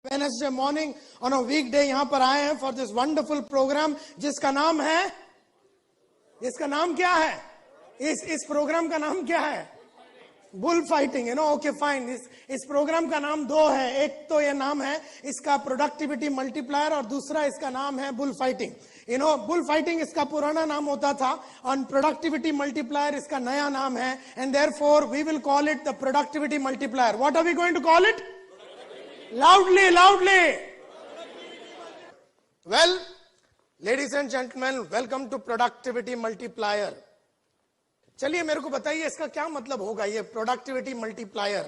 Wednesday morning on a वीकडे यहां पर आए हैं फॉर दिस वंडरफुल प्रोग्राम जिसका नाम क्या है? इस प्रोग्राम का नाम क्या है? Bull fighting, okay fine. इस प्रोग्राम का नाम दो है। एक तो ये नाम है इसका प्रोडक्टिविटी मल्टीप्लायर और दूसरा इसका नाम है बुल फाइटिंग। बुल फाइटिंग इसका पुराना नाम होता था और प्रोडक्टिविटी मल्टीप्लायर इसका नया नाम है, and therefore we will call it the productivity multiplier. What are we going to call it? Loudly. Well, ladies and gentlemen, welcome to Productivity Multiplier. चलिए मेरे को बताइए इसका क्या मतलब होगा ये productivity multiplier.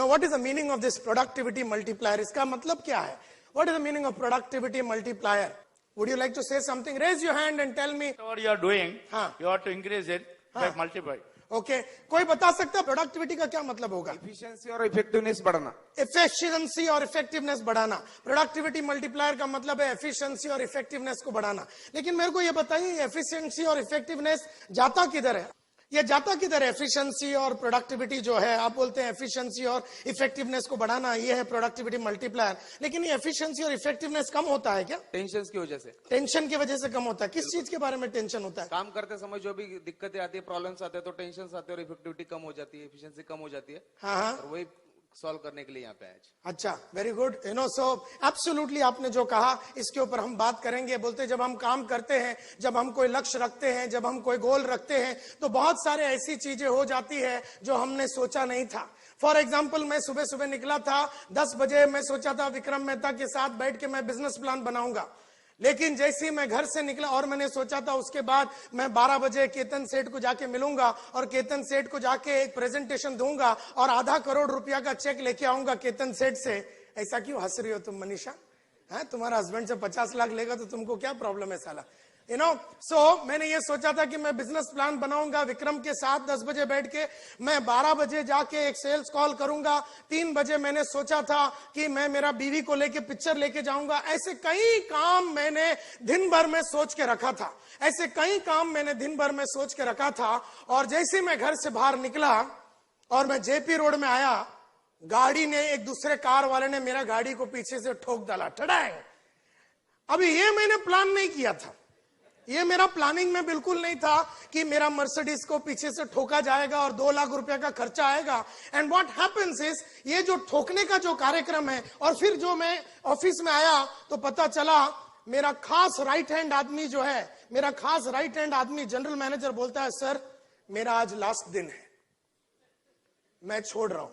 What is the meaning of this productivity multiplier? इसका मतलब क्या है? What is the meaning of productivity multiplier? Would you like to say something? Raise your hand and tell me. What you are doing, you have to increase it by multiply. Okay कोई बता सकता है productivity का क्या मतलब होगा? Efficiency और effectiveness बढ़ाना। एफिशिएंसी और इफेक्टिवनेस बढ़ाना। प्रोडक्टिविटी मल्टीप्लायर का मतलब है एफिशिएंसी और इफेक्टिवनेस को बढ़ाना। लेकिन मेरे को ये बताइए एफिशिएंसी और इफेक्टिवनेस जाता किधर है? ये जाता किधर है? एफिशिएंसी और प्रोडक्टिविटी जो है, आप बोलते हैं एफिशिएंसी और इफेक्टिवनेस को बढ़ाना, ये है प्रोडक्टिविटी मल्टीप्लायर। लेकिन ये एफिशिएंसी और इफेक्टिवनेस कम होता है क्या? टेंशन की वजह से। टेंशन की वजह से कम होता है। किस चीज के बारे में टेंशन होता है? काम करते समय जो भी दिक्कतें आती है, प्रॉब्लम्स आते हैं, तो टेंशन आते हैं और इफेक्टिविटी कम हो जाती है, एफिशिएंसी कम हो जाती है। हाँ, और वही सॉल्व करने के लिए यहाँ पे आज। अच्छा, वेरी गुड। सो एब्सोल्युटली आपने जो कहा इसके ऊपर हम बात करेंगे। बोलते जब हम काम करते हैं, जब हम कोई लक्ष्य रखते हैं, जब हम कोई गोल रखते हैं, तो बहुत सारे ऐसी चीजें हो जाती है जो हमने सोचा नहीं था। फॉर एग्जाम्पल, मैं सुबह सुबह निकला था 10 बजे। मैं सोचा था विक्रम मेहता के साथ बैठ के मैं बिजनेस प्लान बनाऊंगा। लेकिन जैसे ही मैं घर से निकला और मैंने सोचा था उसके बाद मैं 12 बजे केतन सेठ को जाके मिलूंगा और केतन सेठ को जाके एक प्रेजेंटेशन दूंगा और ₹आधा करोड़ रुपया का चेक लेके आऊंगा केतन सेठ से। ऐसा क्यों हंस रही हो तुम मनीषा? है तुम्हारा हस्बैंड से 50 लाख लेगा तो तुमको क्या प्रॉब्लम है साला? सो मैंने ये सोचा था कि मैं बिजनेस प्लान बनाऊंगा विक्रम के साथ 10 बजे बैठ के। मैं 12 बजे जाके एक सेल्स कॉल करूंगा। 3 बजे मैंने सोचा था कि मैं मेरा बीवी को लेके पिक्चर लेके जाऊंगा। ऐसे कई काम मैंने दिन भर में सोच के रखा था। और जैसे मैं घर से बाहर निकला और मैं जेपी रोड में आया, गाड़ी ने, एक दूसरे कार वाले ने मेरा गाड़ी को पीछे से ठोक डाला, ठड़ाएं। अभी ये मैंने प्लान नहीं किया था, ये मेरा प्लानिंग में बिल्कुल नहीं था कि मेरा मर्सिडीज को पीछे से ठोका जाएगा और 2 लाख रुपया का खर्चा आएगा। एंड व्हाट हैपेंस इज, ये जो ठोकने का जो कार्यक्रम है, और फिर जो मैं ऑफिस में आया तो पता चला मेरा खास राइट हैंड आदमी जो है, जनरल मैनेजर बोलता है, सर मेरा आज लास्ट दिन है, मैं छोड़ रहा हूं।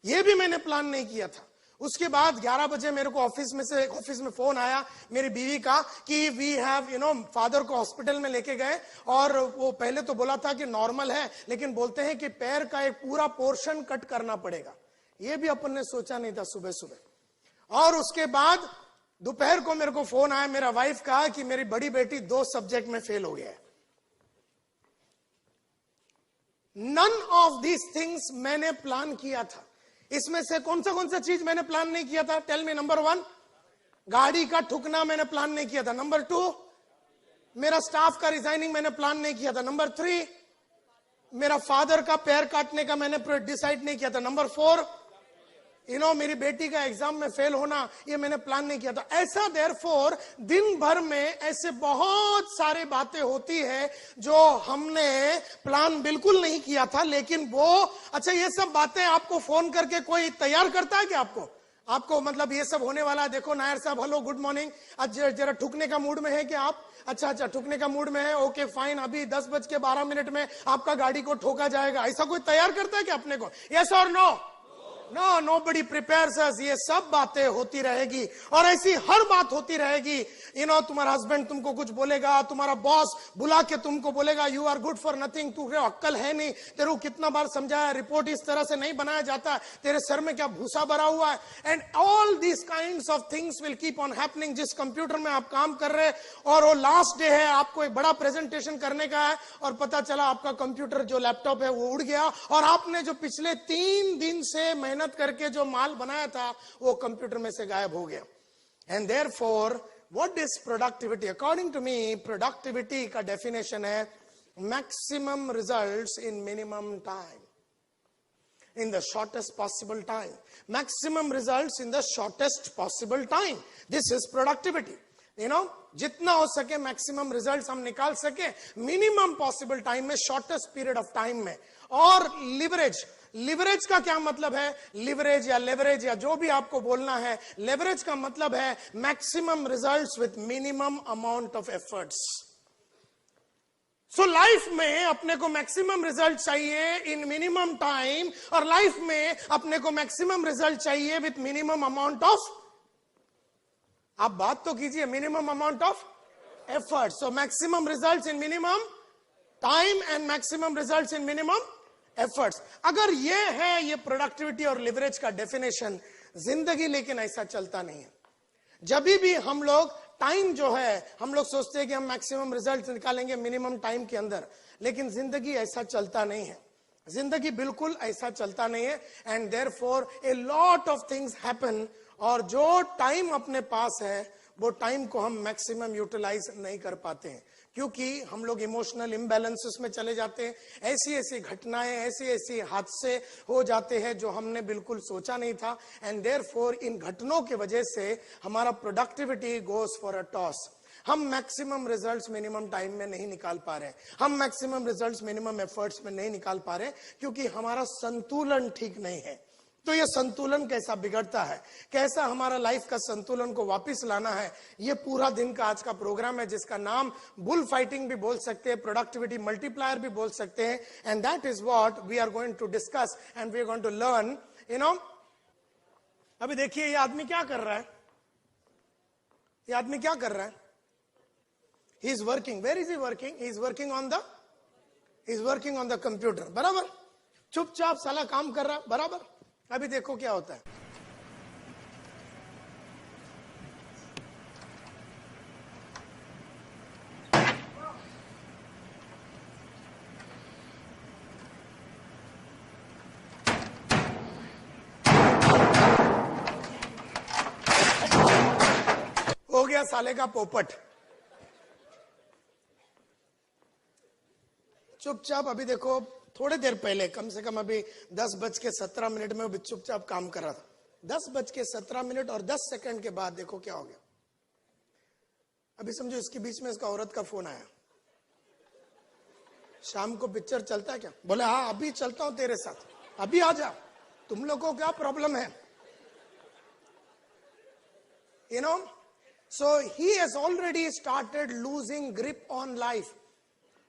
ये भी मैंने प्लान नहीं किया था। उसके बाद 11 बजे मेरे को ऑफिस में फोन आया मेरी बीवी का कि वी हैव फादर को हॉस्पिटल में लेके गए, और वो पहले तो बोला था कि नॉर्मल है, लेकिन बोलते हैं कि पैर का एक पूरा पोर्शन कट करना पड़ेगा। ये भी अपन ने सोचा नहीं था सुबह सुबह। और उसके बाद दोपहर को मेरे को फोन आया मेरा वाइफ का कि मेरी बड़ी बेटी 2 सब्जेक्ट में फेल हो गया है। नन ऑफ दीज थिंग्स मैंने प्लान किया था। इसमें से कौन सा चीज मैंने प्लान नहीं किया था? Tell me. नंबर 1, गाड़ी का ठुकना मैंने प्लान नहीं किया था। नंबर 2, मेरा स्टाफ का रिजाइनिंग मैंने प्लान नहीं किया था। नंबर 3, मेरा फादर का पैर काटने का मैंने डिसाइड नहीं किया था। नंबर 4, मेरी बेटी का एग्जाम में फेल होना, ये मैंने प्लान नहीं किया था। ऐसा देयरफॉर दिन भर में ऐसे बहुत सारे बातें होती है जो हमने प्लान बिल्कुल नहीं किया था। लेकिन वो, अच्छा, ये सब बातें आपको फोन करके कोई तैयार करता है क्या? आपको मतलब ये सब होने वाला है, देखो नायर साहब, हेलो, गुड मॉर्निंग, आज जरा ठुकने का मूड में है क्या आप? अच्छा, ठुकने का मूड में है, ओके फाइन, अभी 10:12 में आपका गाड़ी को ठोका जाएगा। ऐसा कोई तैयार करता है क्या अपने को? यस और नो? नो, नोबडी प्रिपेयर्स अस। ये सब बातें होती रहेगी और ऐसी हर बात होती रहेगी। तुम्हारा हस्बैंड तुमको कुछ बोलेगा, तुम्हारा बॉस बुला के तुमको बोलेगा you are good for nothing, तुझे अक्कल है नहीं, तेरे को कितना बार समझाया, रिपोर्ट इस तरह से नहीं बनाया जाता, तेरे सर में क्या भूसा भरा हुआ है। And all these kinds of things will keep on happening. जिस कंप्यूटर में आप काम कर रहे और वो लास्ट डे है, आपको एक बड़ा प्रेजेंटेशन करने का है, और पता चला आपका कंप्यूटर जो लैपटॉप है वो उड़ गया, और आपने जो पिछले 3 दिन से मेहनत करके जो माल बनाया था वो कंप्यूटर में से गायब हो गया। And therefore what is productivity? According to me, productivity का डेफिनेशन है maximum results in minimum time. in the shortest possible time. Maximum results in the shortest possible time. This is productivity. जितना हो सके मैक्सिमम रिजल्ट्स हम निकाल सके minimum possible time में, shortest period of time में. और लिवरेज का क्या मतलब है? लिवरेज या लेवरेज या जो भी आपको बोलना है, लेवरेज का मतलब है maximum results with minimum amount of efforts. So life में अपने को मैक्सिमम रिजल्ट चाहिए इन मिनिमम टाइम, और लाइफ में अपने को मैक्सिमम रिजल्ट चाहिए विथ मिनिमम अमाउंट ऑफ, आप बात तो कीजिए, minimum amount of effort. So maximum results in minimum time and maximum results in minimum efforts. अगर ये है ये प्रोडक्टिविटी और लिवरेज का डेफिनेशन, जिंदगी लेकिन ऐसा चलता नहीं है. जब भी हम लोग टाइम जो है, हम लोग सोचते हैं कि हम मैक्सिमम रिजल्ट निकालेंगे मिनिमम टाइम के अंदर, लेकिन जिंदगी ऐसा चलता नहीं है. जिंदगी बिल्कुल ऐसा चलता नहीं है. And therefore a lot of things happen, और जो टाइम अपने पास है वो टाइम को हम मैक्सिमम यूटिलाइज नहीं कर पाते हैं, क्योंकि हम लोग इमोशनल इम्बैलेंसेस में चले जाते हैं. ऐसी ऐसी घटनाएं, ऐसी ऐसी हादसे हो जाते हैं जो हमने बिल्कुल सोचा नहीं था. एंड देयरफॉर इन घटनों की वजह से हमारा productivity goes for a toss. हम मैक्सिमम रिजल्ट्स मिनिमम टाइम में नहीं निकाल पा रहे, हम मैक्सिमम रिजल्ट्स मिनिमम एफर्ट्स में नहीं निकाल पा रहे, क्योंकि हमारा संतुलन ठीक नहीं है. तो ये संतुलन कैसा बिगड़ता है, कैसा हमारा लाइफ का संतुलन को वापस लाना है, ये पूरा दिन का आज का प्रोग्राम है, जिसका नाम बुल फाइटिंग भी बोल सकते हैं, प्रोडक्टिविटी मल्टीप्लायर भी बोल सकते हैं. And that is what we are going to discuss and we are going to learn. अभी देखिए ये आदमी क्या कर रहा है, ये आदमी क्या कर रहा है? He is working. Where is he working? He is working on the computer. बराबर, चुपचाप साला काम कर रहा है. बराबर. अभी देखो क्या होता है. हो गया साले का पोपट. चुपचाप अभी देखो, थोड़ी देर पहले, कम से कम अभी 10:17 में चुपचाप काम कर रहा था. 10:17 और 10 सेकंड के बाद देखो क्या हो गया. अभी समझो इसके बीच में इसका औरत का फोन आया. शाम को पिक्चर चलता है क्या? बोले हाँ अभी चलता हूं तेरे साथ, अभी आ जा, तुम लोग को क्या प्रॉब्लम है? So he has already started losing grip on life.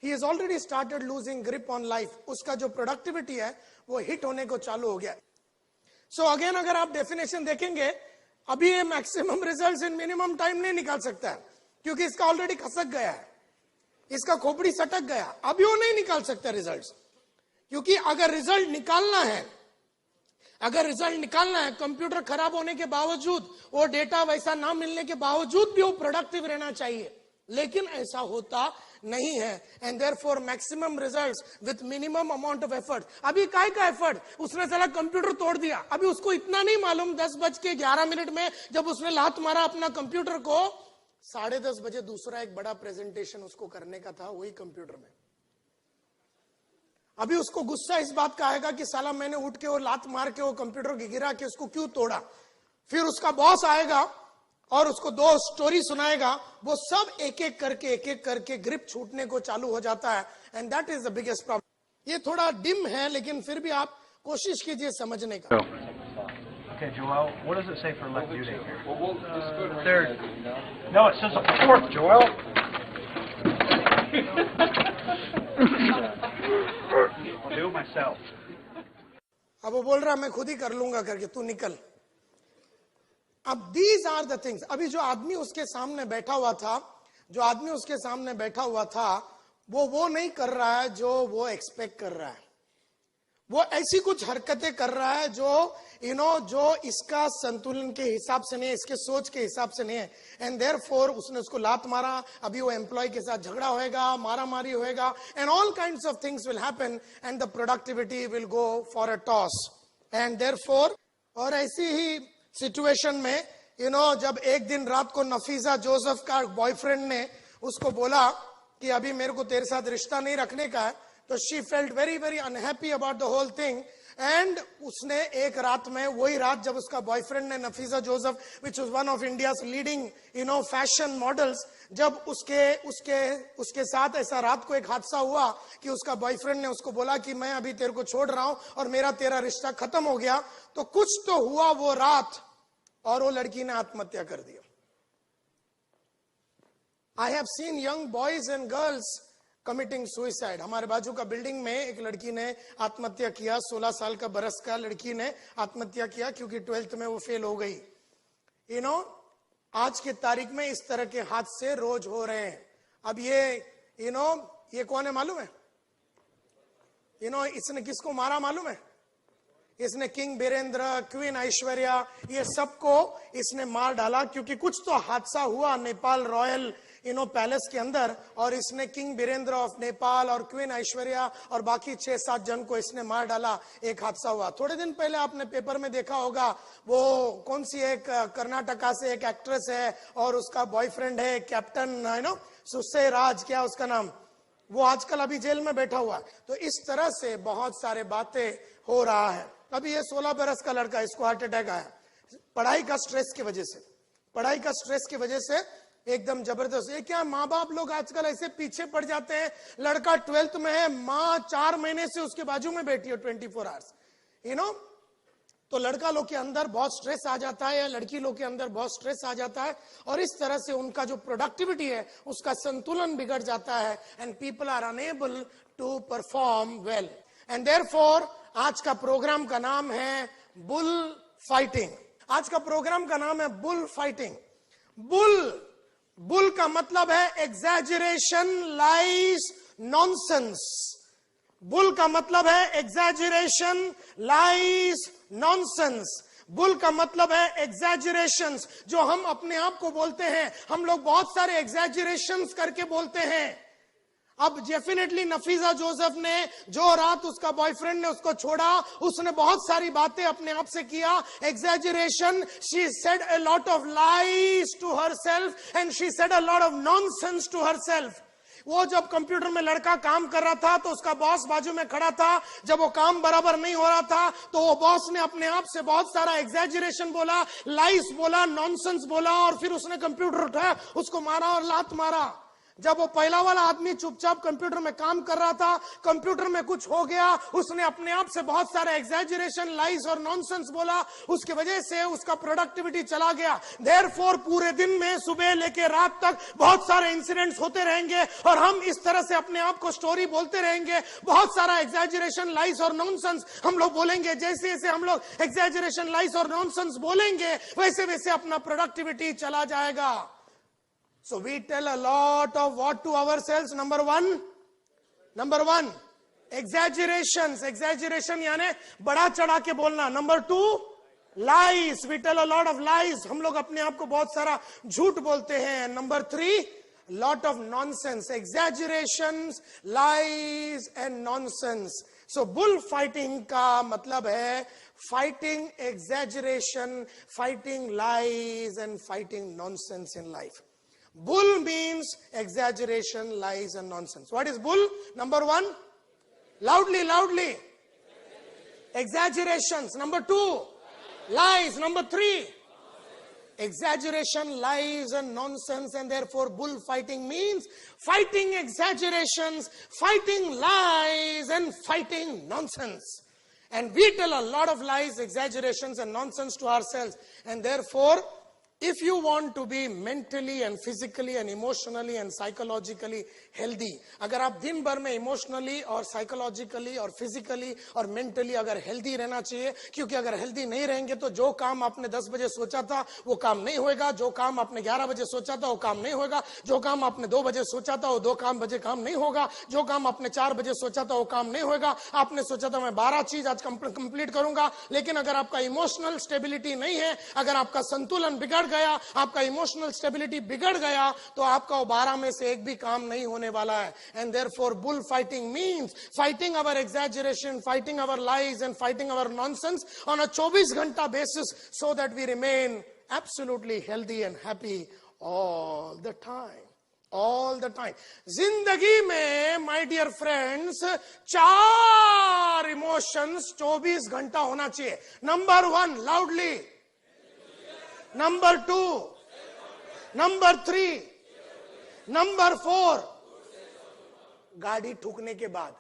He has already started losing grip on life. उसका जो प्रोडक्टिविटी है वो हिट होने को चालू हो गया. सो अगेन अगर आप डेफिनेशन देखेंगे, अभी ये maximum results in minimum time नहीं निकाल सकता है, क्योंकि इसका ऑलरेडी खसक गया है, इसका खोपड़ी सटक गया. अभी वो नहीं निकाल सकता रिजल्ट्स, क्योंकि अगर रिजल्ट निकालना है, कंप्यूटर खराब होने के बावजूद, वो डेटा वैसा ना मिलने के बावजूद भी वो प्रोडक्टिव रहना चाहिए, लेकिन ऐसा होता नहीं है. And therefore maximum results with minimum amount of effort. अभी काय का एफर्ट? उसने साला कंप्यूटर तोड़ दिया. अभी उसको इतना नहीं मालूम 10:11 में जब उसने लात मारा अपना कंप्यूटर को, 10:30 बजे दूसरा एक बड़ा प्रेजेंटेशन उसको करने का था वही कंप्यूटर में. अभी उसको गुस्सा इस बात का आएगा कि साला मैंने उठ के वो लात मार के वो कंप्यूटर गिरा के उसको क्यों तोड़ा. फिर उसका बॉस आएगा और उसको 2 स्टोरी सुनाएगा. वो सब एक एक करके ग्रिप छूटने को चालू हो जाता है. And that is the biggest problem. ये थोड़ा डिम है, लेकिन फिर भी आप कोशिश कीजिए समझने का. Okay, Joel, what does it say for left due date here? Third. No, it says the 4th, Joel. I'll do it myself. अब वो बोल रहा मैं खुद ही कर लूंगा करके, तू निकल. अब दीज आर द थिंग्स. अभी जो आदमी उसके सामने बैठा हुआ था, वो नहीं कर रहा है जो वो एक्सपेक्ट कर रहा है. वो ऐसी कुछ हरकतें कर रहा है जो जो इसका संतुलन के हिसाब से नहीं है, इसके सोच के हिसाब से नहीं है. एंड देयरफॉर उसने उसको लात मारा. अभी वो एम्प्लॉय के साथ झगड़ा होएगा, मारामारी होएगा, and all kinds of things will happen and the productivity will go for a toss. And therefore, और ऐसी ही सिचुएशन में जब एक दिन रात को नफीसा जोसेफ का बॉयफ्रेंड ने उसको बोला कि अभी मेरे को तेरे साथ रिश्ता नहीं रखने का है, तो she felt very very unhappy about the whole thing. And उसने एक रात में, वही रात जब उसका बॉयफ्रेंड ने, Nafisa Joseph, which was one of India's leading fashion models, जब उसके साथ ऐसा रात को एक हादसा हुआ कि उसका बॉयफ्रेंड ने उसको बोला कि मैं अभी तेरे को छोड़ रहा हूं और मेरा तेरा रिश्ता खत्म हो गया, तो कुछ तो हुआ वो रात और वो लड़की ने आत्महत्या कर दिया। I have seen young boys and girls committing suicide. हमारे बाजू का बिल्डिंग में एक लड़की ने आत्महत्या किया, 16 साल का बरस का लड़की ने आत्महत्या किया क्योंकि 12th में वो फेल हो गई। आज की तारीख में इस तरह के हादसे रोज हो रहे हैं। अब ये कौन है मालूम है? इसने किसको मारा मालूम है? इसने किंग बीरेंद्र, क्वीन ऐश्वर्या, ये सबको इसने मार डाला क्योंकि कुछ तो हादसा हुआ नेपाल रॉयल पैलेस के अंदर, और इसने किंग बीरेंद्र ऑफ नेपाल और क्वीन ऐश्वर्या और बाकी 6-7 जन को इसने मार डाला। एक हादसा हुआ थोड़े दिन पहले, आपने पेपर में देखा होगा, वो कौन सी एक कर्नाटका से एक एक्ट्रेस है और उसका बॉयफ्रेंड है कैप्टन सुसे राज, क्या उसका नाम, वो आजकल अभी जेल में बैठा हुआ है। तो इस तरह से बहुत सारे बातें हो रहा है। अभी ये 16 बरस का लड़का, इसको हार्ट अटैक आया पढ़ाई का स्ट्रेस की वजह से, पढ़ाई का स्ट्रेस की वजह से एकदम जबरदस्त। ये क्या, माँ बाप लोग आजकल ऐसे पीछे पड़ जाते हैं। लड़का 12th में है, माँ 4 महीने से उसके बाजू में बैठी है 24 आवर्स, तो लड़का लोग के अंदर बहुत स्ट्रेस आ जाता है या लड़की लोग के अंदर बहुत स्ट्रेस आ जाता है, और इस तरह से उनका जो प्रोडक्टिविटी है उसका संतुलन बिगड़ जाता है, and people are unable to perform well. And therefore आज का प्रोग्राम का नाम है बुल फाइटिंग। आज का प्रोग्राम का नाम है बुल फाइटिंग। बुल का मतलब है एग्जैजरेशन, लाइज, नॉनसेंस। बुल का मतलब है एग्जैजरेशन, लाइज, नॉनसेंस। बुल का मतलब है एग्जैजरेशंस, जो हम अपने आप को बोलते हैं। हम लोग बहुत सारे एग्जैजरेशंस करके बोलते हैं। अब डेफिनेटली नफीसा जोसेफ ने, जो रात उसका बॉयफ्रेंड ने उसको छोड़ा, उसने बहुत सारी बातें अपने आप से किया, exaggeration. She said a lot of lies to herself and she said a lot of nonsense to herself. वो जब कंप्यूटर में लड़का काम कर रहा था तो उसका बॉस बाजू में खड़ा था। जब वो काम बराबर नहीं हो रहा था तो वो बॉस ने अपने आप से बहुत सारा एग्जैजरेशन बोला, लाइस बोला, नॉनसेंस बोला, और फिर उसने कंप्यूटर उठाया, उसको मारा और लात मारा। जब वो पहला वाला आदमी चुपचाप कंप्यूटर में काम कर रहा था, कंप्यूटर में कुछ हो गया, उसने अपने आप से बहुत सारा एग्जैजरेशन, लाइस और नॉनसेंस बोला, उसकी वजह से उसका प्रोडक्टिविटी चला गया। देयरफॉर पूरे दिन में सुबह लेके रात तक बहुत सारे इंसिडेंट्स होते रहेंगे और हम इस तरह से अपने आप को स्टोरी बोलते रहेंगे। बहुत सारा एग्जैजरेशन, लाइस और नॉनसेंस हम लोग बोलेंगे। जैसे जैसे हम लोग एग्जैजरेशन, लाइस और नॉनसेंस बोलेंगे वैसे वैसे अपना प्रोडक्टिविटी चला जाएगा। So we tell a lot of what to ourselves. Number one, exaggerations. Exaggeration यानी बड़ा चढ़ा के बोलना. Number 2, lies. We tell a lot of lies. हम लोग अपने आप को बहुत सारा झूठ बोलते हैं. Number 3, lot of nonsense. Exaggerations, lies and nonsense. So bullfighting का मतलब है fighting exaggeration, fighting lies and fighting nonsense in life. Bull means exaggeration, lies and nonsense. What is bull? Number 1, loudly. Exaggerations. Number 2, lies. Number 3, exaggeration, lies and nonsense. And therefore bullfighting means fighting exaggerations, fighting lies and fighting nonsense. And we tell a lot of lies, exaggerations and nonsense to ourselves. And therefore, if you want to be mentally and physically and emotionally and psychologically healthy, अगर आप दिन भर में emotionally और psychologically और physically और mentally अगर healthy रहना चाहिए, क्योंकि अगर हेल्दी नहीं रहेंगे तो जो काम आपने 10 बजे सोचा था वो काम नहीं होएगा, जो काम आपने 11 बजे सोचा था वो काम नहीं होएगा, जो काम आपने 2 बजे सोचा था वो 2 बजे काम नहीं होगा, जो काम आपने 4 बजे सोचा था वो काम नहीं होएगा। आपने सोचा था मैं 12 चीज आज कंप्लीट करूंगा, लेकिन अगर आपका इमोशनल स्टेबिलिटी नहीं है, अगर आपका संतुलन बिगड़ गया, आपका इमोशनल स्टेबिलिटी बिगड़ गया, तो आपका वो 12 में से एक भी काम नहीं होने वाला है। And therefore bull fighting means fighting our exaggeration, fighting our lies and fighting our nonsense on a 24 घंटा basis, so that we remain absolutely healthy and happy all the time. All the time. जिंदगी में my dear friends 4 emotions 24 घंटा होना चाहिए। Number 1 loudly, number 2, number 3, number 4 गाड़ी ठुकने के बाद।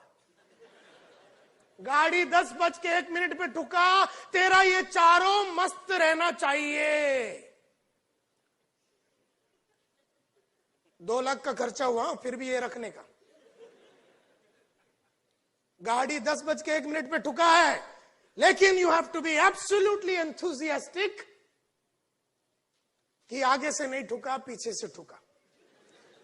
गाड़ी 10:01 पे ठुका, तेरा ये चारों मस्त रहना चाहिए। 2 लाख का खर्चा हुआ फिर भी ये रखने का। गाड़ी 10:01 पे ठुका है, लेकिन you have to be absolutely enthusiastic कि आगे से नहीं ठुका, पीछे से ठुका।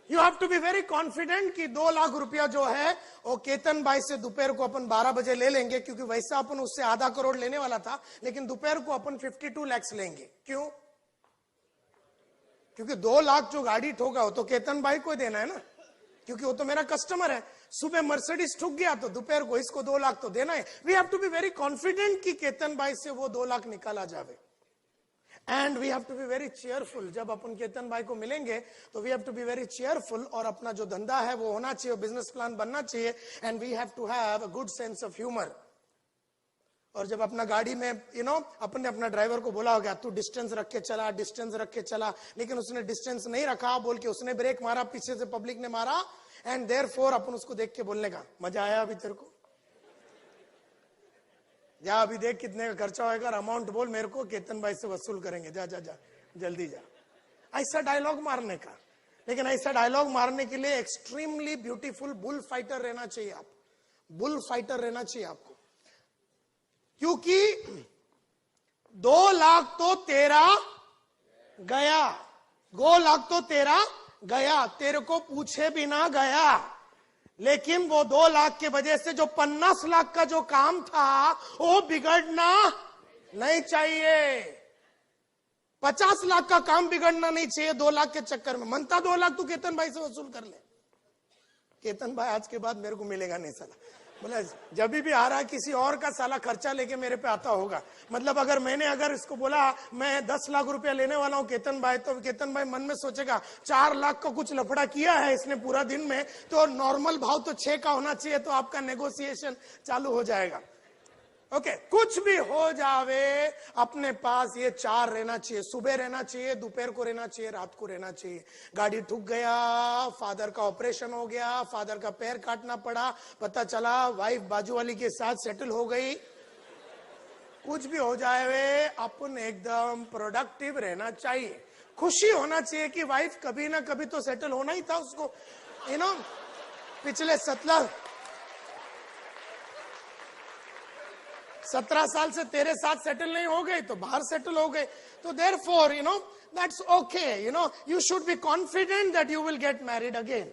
You have to be very confident कि 2 लाख रुपया जो है वो केतन भाई से दोपहर को अपन 12 बजे ले लेंगे, क्योंकि वैसा अपन उससे आधा करोड़ लेने वाला था, लेकिन दोपहर को अपन 52 लाख लेंगे। क्यों? क्योंकि 2 लाख जो गाड़ी ठोका हो तो केतन भाई को देना है ना, क्योंकि वो तो मेरा कस्टमर है। सुबह मर्सिडीज ठुक गया तो दोपहर को इसको 2 लाख तो देना है। We have to be very confident कि केतन भाई से वो 2 लाख निकाला जावे। And we have to be very cheerful. जब अपन केतन भाई को मिलेंगे तो we have to be very cheerful, और अपना जो धंधा है वो होना चाहिए, बिजनेस प्लान बनना चाहिए। And we have to have a good sense of humour. और जब अपना गाड़ी में अपन ने अपना ड्राइवर को बोला हो गया तू डिस्टेंस रख के चला, डिस्टेंस रख के चला, लेकिन उसने डिस्टेंस नहीं रखा, बोल के उसने ब्रेक मारा, पीछे से पब्लिक ने मारा, एंड देयरफॉर अपन उसको देख के बोलने का मजा आया अभी तेरे को? जा अभी देख कितने का खर्चा होगा, अमाउंट बोल मेरे को, केतन भाई से वसूल करेंगे, जा जा जा जल्दी जा। ऐसा डायलॉग मारने का। लेकिन ऐसा डायलॉग मारने के लिए एक्सट्रीमली ब्यूटीफुल बुल फाइटर रहना चाहिए। आप बुल फाइटर रहना चाहिए आपको, क्योंकि 2 लाख तो तेरा गया, 2 लाख तो तेरा गया, तेरे को पूछे बिना गया। लेकिन वो 2 लाख के वजह से जो 50 लाख का जो काम था वो बिगड़ना नहीं चाहिए। 50 लाख का काम बिगड़ना नहीं चाहिए 2 लाख के चक्कर में। मनता 2 लाख तू केतन भाई से वसूल कर ले। केतन भाई आज के बाद मेरे को मिलेगा नहीं साला। बोला जब भी आ रहा है किसी और का साला खर्चा लेके मेरे पे आता होगा। मतलब अगर इसको बोला मैं 10 लाख रुपया लेने वाला हूं केतन भाई, तो केतन भाई मन में सोचेगा 4 लाख का कुछ लफड़ा किया है इसने पूरा दिन में, तो नॉर्मल भाव तो 6 का होना चाहिए, तो आपका नेगोशिएशन चालू हो जाएगा। ओके, कुछ भी हो जावे अपने पास ये 4 रहना चाहिए। सुबह रहना चाहिए, दोपहर को रहना चाहिए, रात को रहना चाहिए। गाड़ी ठुक गया, फादर का ऑपरेशन हो गया, फादर का पैर काटना पड़ा, पता चला वाइफ बाजू वाली के साथ सेटल हो गई, कुछ भी हो जाए अपन एकदम प्रोडक्टिव रहना चाहिए। खुशी होना चाहिए कि वाइफ कभी ना कभी तो सेटल होना ही था उसको। पिछले 17 साल से तेरे साथ सेटल नहीं हो गई तो बाहर सेटल हो गए। तो therefore, that's okay. You should be confident that you will get married again.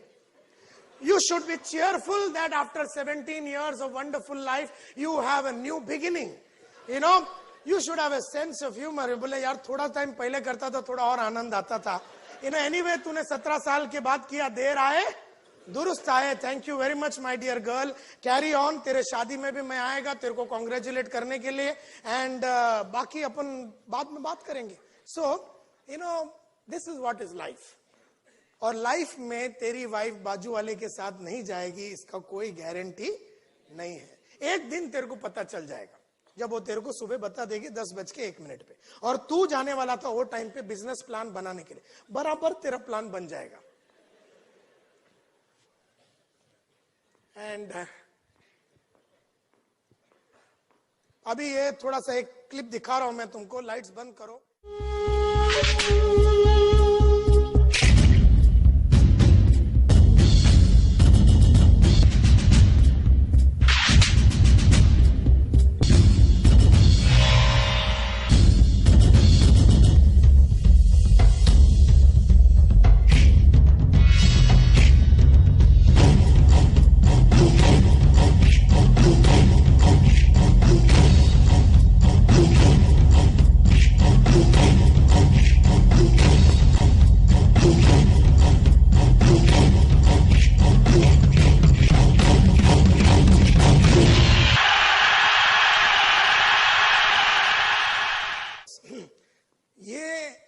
You should be cheerful that after 17 years of wonderful life, you have a new beginning. You should have a sense of humor. बोले यार थोड़ा time पहले करता था थोड़ा और आनंद आता था। Anyway, तूने 17 साल के बाद किया, देर आए दुरुस्त आए। Thank you very much my dear girl, carry on. तेरे शादी में भी मैं आएगा तेरे को कॉन्ग्रेचुलेट करने के लिए, एंड बाकी अपन बाद में बात करेंगे। So this is what is life. और लाइफ में तेरी वाइफ बाजू वाले के साथ नहीं जाएगी इसका कोई गारंटी नहीं है। एक दिन तेरे को पता चल जाएगा जब वो तेरे को सुबह बता देगी 10:01 पे, और तू जाने वाला था वो टाइम पे बिजनेस प्लान बनाने के लिए, बराबर तेरा प्लान बन जाएगा। एंड अभी ये थोड़ा सा एक क्लिप दिखा रहा हूं मैं तुमको, लाइट्स बंद करो।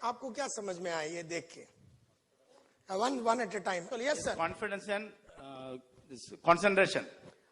आपको क्या समझ में आया ये देख के? one at a time. So, yes, sir. Confidence and this concentration.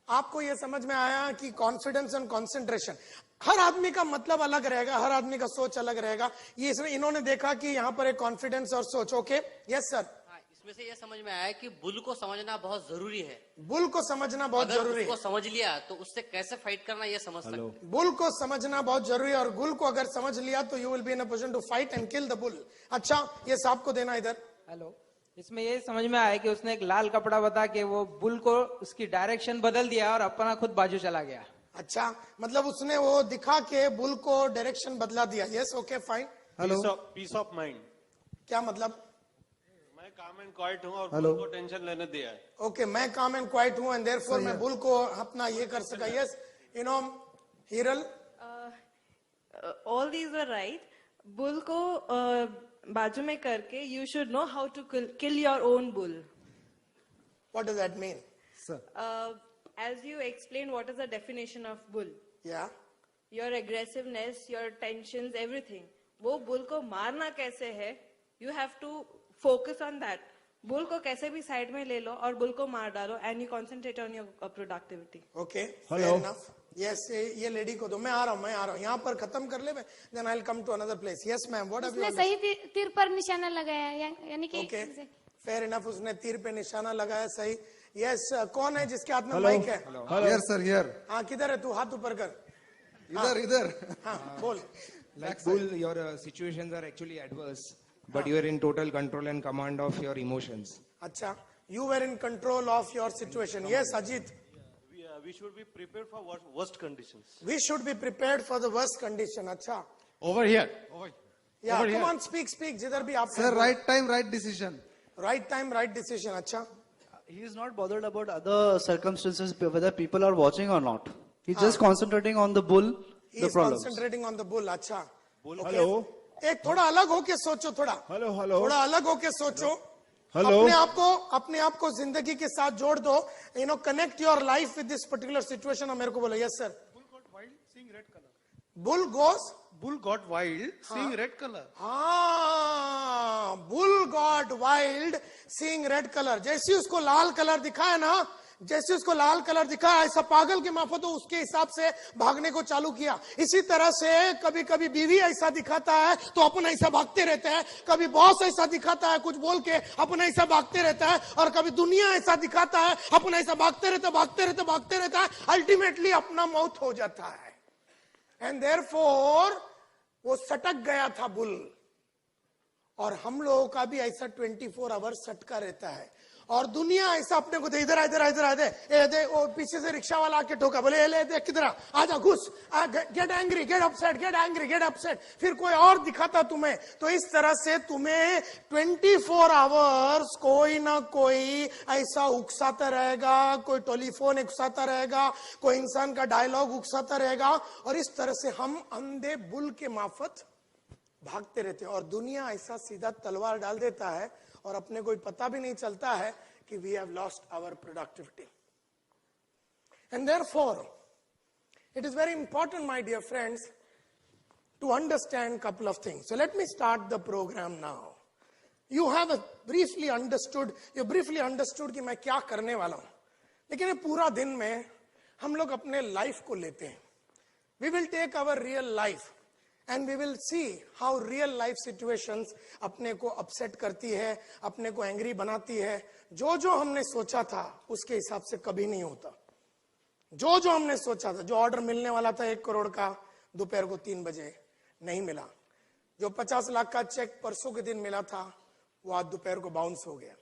आपको ये समझ में आया कि कॉन्फिडेंस एंड कंसंट्रेशन, हर आदमी का मतलब अलग रहेगा, हर आदमी का सोच अलग रहेगा. ये इसमें इन्होंने देखा कि यहाँ पर एक कॉन्फिडेंस और सोच. Okay, yes sir. इसमें से ये समझ में आया कि बुल को समझना बहुत जरूरी है. बुल को समझना बहुत अगर जरूरी है. उसको समझ लिया तो उससे कैसे फाइट करना ये समझ सकते हैं. बुल को समझना बहुत जरूरी है, और बुल को अगर समझ लिया तो you will be in a position to fight and kill the bull. अच्छा, ये सांप को देना इधर. हेलो, इसमें ये समझ में आया कि उसने एक लाल कपड़ा बता के वो बुल को उसकी डायरेक्शन बदल दिया और अपना खुद बाजू चला गया. अच्छा, मतलब उसने वो दिखा के बुल को डायरेक्शन बदला दिया. Yes, okay, fine. Hello, peace of mind. क्या मतलब? मैं काम एंड क्वाइट हूँ और बुल को टेंशन लेने दिया है. ओके, मैं काम एंड क्वाइट हूँ एंड देयरफॉर मैं बुल को अपना ये कर सका. Yes, you know Hiral. All these were right. Bull को बाजू में करके you should know how to kill your own bull. What does that mean? As you explained, what is the definition of bull? Yeah. Your aggressiveness, your tensions, everything. वो bull को मारना कैसे है? You have to focus on that. Bull को कैसे भी side में ले लो और बुल को मार डालो and you concentrate on your productivity. Okay, fair enough. Yes, ये लेडी को दो. मैं आ रहा हूँ. यहाँ पर खत्म कर ले. Then I'll come to another place. Yes, ma'am. What have you उसने सही तीर पर निशाना लगाया, यानी कि Okay, fair enough. उसने तीर पे निशाना लगाया. सही. Yes, कौन है जिसके हाथ में माइक है? Here, sir, here. हाँ, किधर है तू? हाथ ऊपर कर. इधर. हाँ, बोल. Like bull, your situations are actually adverse, but you are in total control and command of your emotions. अच्छा, you were in control of your situation. Yes, Ajit. We should be prepared for worst conditions. We should be prepared for the worst condition. अच्छा. Over here. Yeah, Over come here. on, speak. जिधर भी आप. Sir, right time, right decision. Right time, right decision. अच्छा. He is not bothered about other circumstances, whether people are watching or not. He's just concentrating on the bull, He the is problems. concentrating on the bull. अच्छा. Bull. Okay. एक थोड़ा अलग होके सोचो. थोड़ा. Hello. थोड़ा अलग होके सोचो. अपने आप को जिंदगी के साथ जोड़ दो. You know, connect your life with this particular situation. और मेरे को बोलो. Yes, sir. Bull got wild, seeing red color. Bull got wild, seeing red color. हाँ, bull got wild, seeing red color. जैसे उसको लाल कलर दिखा है ना, जैसे उसको लाल कलर दिखा, ऐसा पागल के माफो तो उसके हिसाब से भागने को चालू किया. इसी तरह से कभी कभी बीवी ऐसा दिखाता है तो अपन ऐसा भागते रहते हैं, कभी बॉस ऐसा दिखाता है कुछ बोल के अपन ऐसा भागते रहता है, और कभी दुनिया ऐसा दिखाता है अपन ऐसा भागते रहता है. अल्टीमेटली अपना मौत हो जाता है. एंड देयरफॉर वो सटक गया था बुल, और हम लोगों का भी ऐसा 24 आवर्स सटका रहता है. और दुनिया ऐसा अपने को इधर दे, वो पीछे से रिक्शा वाला आके ठोका, बोले ले दे किधर आजा घुस, गेट एंग्री, गेट अपसेट, फिर कोई और दिखाता तुम्हें. तो इस तरह से तुम्हें 24 आवर्स कोई ना कोई ऐसा उकसाता रहेगा, कोई टेलीफोन उकसाता रहेगा, कोई इंसान का डायलॉग उकसाता रहेगा, और इस तरह से हम अंधे बुल के मार्फत भागते रहते हैं. और दुनिया ऐसा सीधा तलवार डाल देता है और अपने कोई पता भी नहीं चलता है कि we have lost our productivity. And therefore, it is very important, my dear friends, to understand couple of things. So let me start the program now. You have briefly understood कि मैं क्या करने वाला हूं. लेकिन ये पूरा दिन में हम लोग अपने लाइफ को लेते हैं. We will take our real life and we will see how real life situations अपने को अपसेट करती है, अपने को एंग्री बनाती है. जो हमने सोचा था उसके हिसाब से कभी नहीं होता. जो हमने सोचा था, जो ऑर्डर मिलने वाला था 1 करोड़ का, दोपहर को 3 बजे नहीं मिला. जो 50 लाख का चेक परसों के दिन मिला था, वो आज दोपहर को बाउंस हो गया.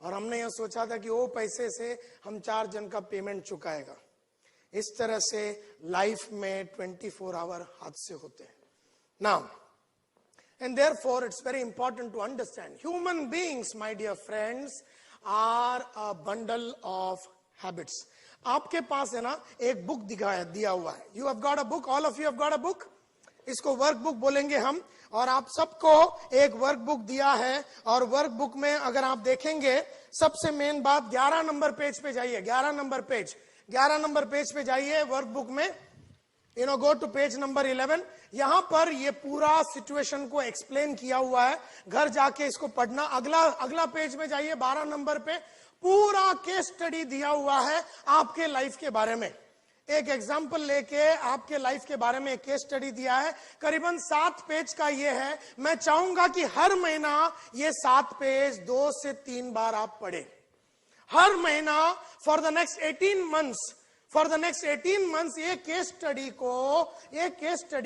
और हमने यह सोचा था कि वो पैसे से हम 4 जन का पेमेंट चुकाएगा. इस तरह से लाइफ में 24 आवर हादसे होते हैं. Now, and therefore it's very important to understand, human beings, my dear friends, are a bundle of habits. आपके पास है ना एक बुक दिया हुआ है. You have got a book, all of you have got a book. इसको work book बोलेंगे हम. और आप सबको एक वर्क बुक दिया है, और वर्क बुक में अगर आप देखेंगे सबसे मेन बात 11 नंबर पेज पे जाइए. 11 नंबर पेज पे जाइए. वर्क बुक में गो टू पेज नंबर 11। यहां पर ये पूरा सिचुएशन को एक्सप्लेन किया हुआ है, घर जाके इसको पढ़ना। अगला पेज में जाइए, 12 नंबर पे पूरा केस स्टडी दिया हुआ है आपके लाइफ के बारे में। एक एग्जाम्पल लेके आपके लाइफ के बारे में एक केस स्टडी दिया है, करीबन 7 पेज का ये है। मैं चाहूंगा कि हर महीना ये 7 पेज 2 से 3 बार आप पढ़े, हर महीना फॉर द नेक्स्ट 18 मंथ्स ये केस स्टडी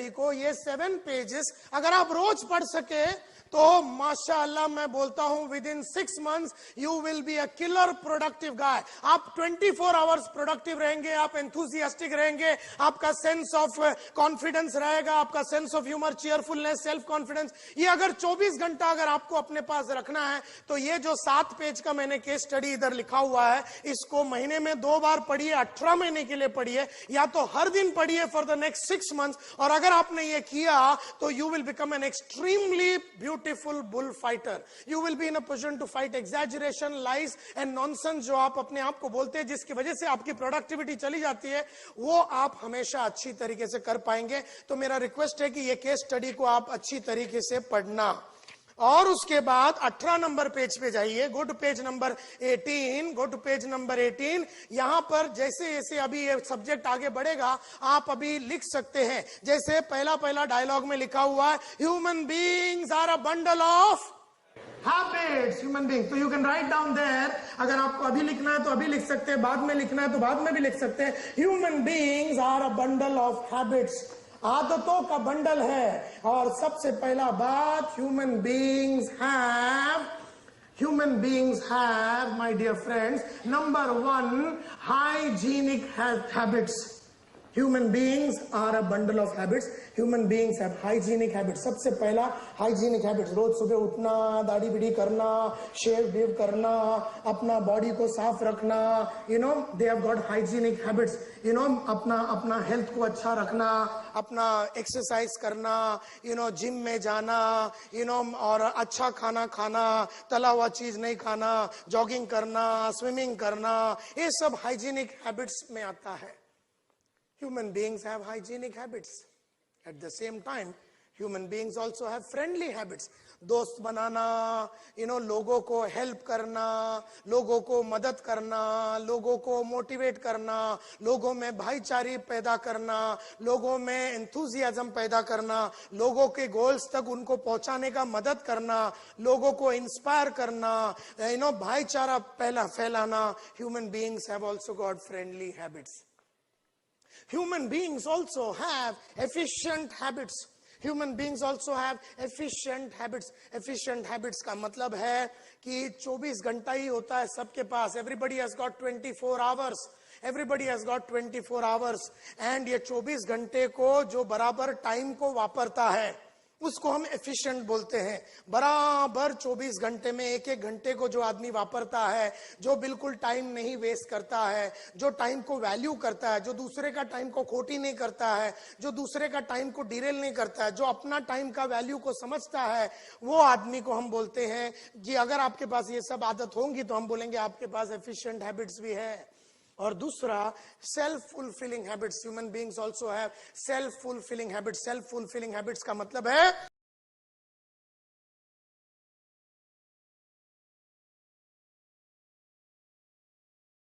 को ये 7 पेजेस अगर आप रोज पढ़ सके तो माशाअल्लाह मैं बोलता हूं with in 6 months you will be a killer productive guy. आप 24 आवर्स प्रोडक्टिव रहेंगे, आप एंथुसियास्टिक रहेंगे, आपका सेंस ऑफ कॉन्फिडेंस रहेगा, आपका sense of humour, cheerfulness, self confidence, ये अगर 24 घंटा अगर आपको अपने पास रखना है तो ये जो 7 पेज का मैंने केस स्टडी इधर लिखा हुआ है, इसको महीने में 2 बार पढ़िए, 18 महीने के लिए पढ़िए, या तो हर दिन पढ़िए फॉर द नेक्स्ट 6 मंथ्स। और अगर आपने ये किया तो you will become an extremely beautiful bull fighter. You will be in a position to fight exaggeration, lies and nonsense जो आप अपने आप को बोलते हैं, जिसकी वजह से आपकी प्रोडक्टिविटी चली जाती है, वो आप हमेशा अच्छी तरीके से कर पाएंगे। तो मेरा रिक्वेस्ट है कि ये केस स्टडी को आप अच्छी तरीके से पढ़ना। और उसके बाद 18 नंबर पेज पे जाइए, गो टू पेज नंबर 18। यहां पर जैसे जैसे अभी ये सब्जेक्ट आगे बढ़ेगा आप अभी लिख सकते हैं। जैसे पहला डायलॉग में लिखा हुआ है, human beings are a bundle of habits, human being. तो you can write down there, अगर आपको अभी लिखना है तो अभी लिख सकते हैं, बाद में लिखना है तो बाद में भी लिख सकते हैं। Human beings are a bundle of habits, आदतों का बंडल है। और सबसे पहला बात, human beings have my dear friends, number 1 hygienic habits. Human beings are a bundle of habits. Human beings have hygienic habits. सबसे पहला hygienic habits, रोज सुबह उठना, दाढ़ी बिड़ी करना, शेव वेव करना, अपना बॉडी को साफ रखना, they have got hygienic habits. अपना हेल्थ को अच्छा रखना, अपना एक्सरसाइज करना, जिम में जाना, और अच्छा खाना खाना, तला हुआ चीज नहीं खाना, जॉगिंग करना, स्विमिंग करना, ये सब हाइजीनिक हैबिट्स में आता है। Human beings have hygienic habits. At the same time, human beings also have friendly habits. दोस्त बनाना, लोगों को हेल्प करना, लोगों को मदद करना, लोगों को मोटिवेट करना, लोगों में भाईचारे पैदा करना, लोगों में एंथुजियाज्म पैदा करना, लोगों के गोल्स तक उनको पहुंचाने का मदद करना, लोगों को इंस्पायर करना, भाईचारा फैलाना। Human beings have also got friendly habits. Human beings also have efficient habits. Human beings also have efficient habits. Efficient habits का मतलब है कि 24 घंटा ही होता है सबके पास. Everybody has got 24 hours. Everybody has got 24 hours. And ये 24 घंटे को जो बराबर टाइम को वापरता है उसको हम एफिशिएंट बोलते हैं. बराबर 24 घंटे में एक घंटे को जो आदमी वापरता है, जो बिल्कुल टाइम नहीं वेस्ट करता है, जो टाइम को वैल्यू करता है, जो दूसरे का टाइम को खोटी नहीं करता है, जो दूसरे का टाइम को डिरेल नहीं करता है, जो अपना टाइम का वैल्यू को समझता है, वो आदमी को हम बोलते हैं कि अगर आपके पास ये सब आदत होंगी तो हम बोलेंगे आपके पास एफिशिएंट हैबिट्स भी है. और दूसरा self fulfilling habits. Human beings also have self fulfilling habits. Self fulfilling habits का मतलब है